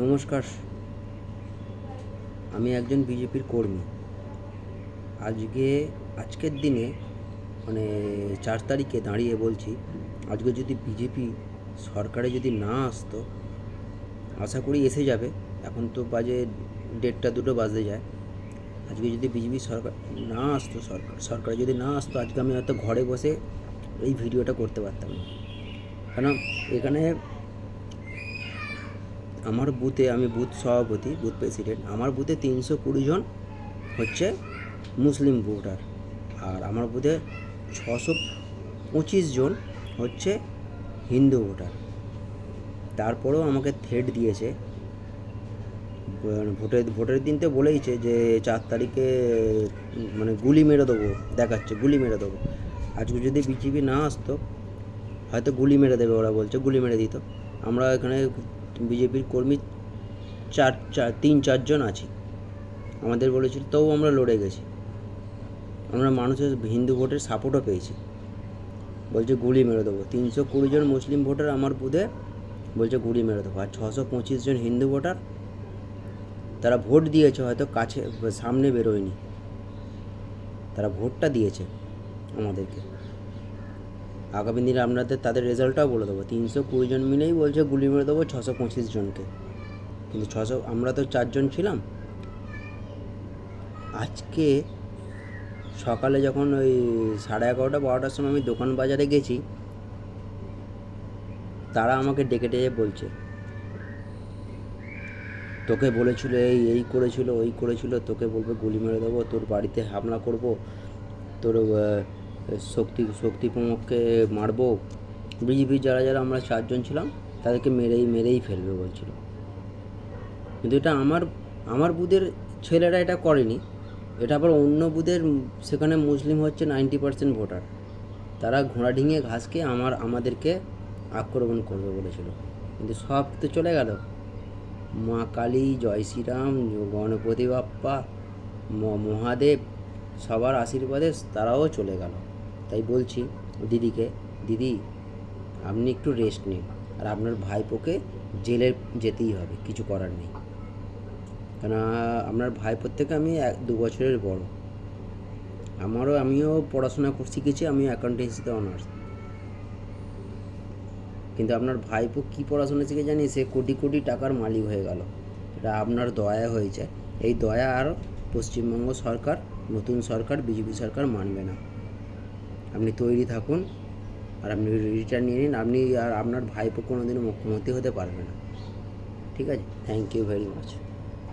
নমস্কার, আমি একজন বিজেপির কর্মী। আজকের দিনে মানে 4 তারিখে দাঁড়িয়ে বলছি, আজকে যদি বিজেপি সরকারে যদি না আসতো, আশা করি এসে যাবে। এখন তো বাজে 1:30-2টো বাজতে যায়। আজকে যদি বিজেপি সরকার না আসতো, সরকারে যদি না আসতো, আজকে আমি হয়তো ঘরে বসে এই ভিডিওটা করতে পারতাম না। কারণ এখানে আমার বুথে, আমি বুথ সভাপতি, বুথ প্রেসিডেন্ট, আমার বুথে 320 জন হচ্ছে মুসলিম ভোটার, আর আমার বুথে 625 জন হচ্ছে হিন্দু ভোটার। তারপরেও আমাকে থ্রেট দিয়েছে, ভোটের দিন তো বলেইছে যে 4 তারিখে মানে গুলি মেরে দেবো, দেখাচ্ছে গুলি মেরে দেবো। আজকে যদি বিজেপি না আসতো, হয়তো গুলি মেরে দেবে, ওরা বলছে গুলি মেরে দিত। আমরা এখানে বিজেপির কর্মী 3-4 জন আছি, আমাদের বলেছিল, তবু আমরা লড়ে গেছি। আমরা মানুষের হিন্দু ভোটের সাপোর্টও পেয়েছি। বলছে গুলি মেরে দেবো। 320 জন মুসলিম ভোটার আমার বুথে, বলছে গুলি মেরে দেবো। আর 625 জন হিন্দু ভোটার, তারা ভোট দিয়েছে, হয়তো কাছে সামনে বেরোয়নি, তারা ভোটটা দিয়েছে আমাদেরকে। আগামী দিনে আপনাদের তাদের রেজাল্টটাও বলে দেবো। 320 জন মিলেই বলছে গুলি মেরে দেবো 625 জনকে, কিন্তু আমরা তো 4 জন ছিলাম। আজকে সকালে যখন ওই 11:30-12টার সময় আমি দোকান বাজারে গেছি, তারা আমাকে ডেকে ডেকে বলছে, তোকে বলেছিল এই করেছিল, ওই করেছিল, তোকে বলবে গুলি মেরে দেবো, তোর বাড়িতে হামলা করব, তোর শক্তি প্রমুখকে মারবো। বিজেপির যারা যারা আমরা 4 জন ছিলাম, তাদেরকে মেরেই ফেলবে বলছিল। কিন্তু এটা আমার বুথের ছেলেরা এটা করেনি, এটা আবার অন্য বুথের, সেখানে মুসলিম হচ্ছে 90% ভোটার। তারা ঘোড়া ডিঙিয়ে ঘাস খেয়ে আমাদেরকে আক্রমণ করবে বলেছিল, কিন্তু সব তো চলে গেল। মা কালী, জয় শ্রীরাম, গণপতি বাপ্পা, মহাদেব, সবার আশীর্বাদে তারাও চলে গেল। তাই বলছি দিদিকে, দিদি আপনি একটু রেস্ট নিন, আর আপনার ভাইপোকে জেলে যেতেই হবে, কিছু করার নেই। কেন, আপনার ভাইপোর থেকে আমি 2 বছরের বড়। আমিও পড়াশোনা শিখেছি, আমিও অ্যাকাউন্টেন্সিতে অনার্স। কিন্তু আপনার ভাইপো কী পড়াশোনা শিখে জানি, সে কোটি কোটি টাকার মালিক হয়ে গেল। এটা আপনার দয়া হয়েছে। এই দয়া আর পশ্চিমবঙ্গ সরকার, নতুন সরকার, বিজেপি সরকার মানবে না। আপনি তৈরি থাকুন, আর আপনি রিটার্ন নিয়ে নিন। আপনি আর আপনার ভাইপো কোনো দিনও মুখ্যমন্ত্রী হতে পারবে না। ঠিক আছে, থ্যাংক ইউ ভেরি মাচ।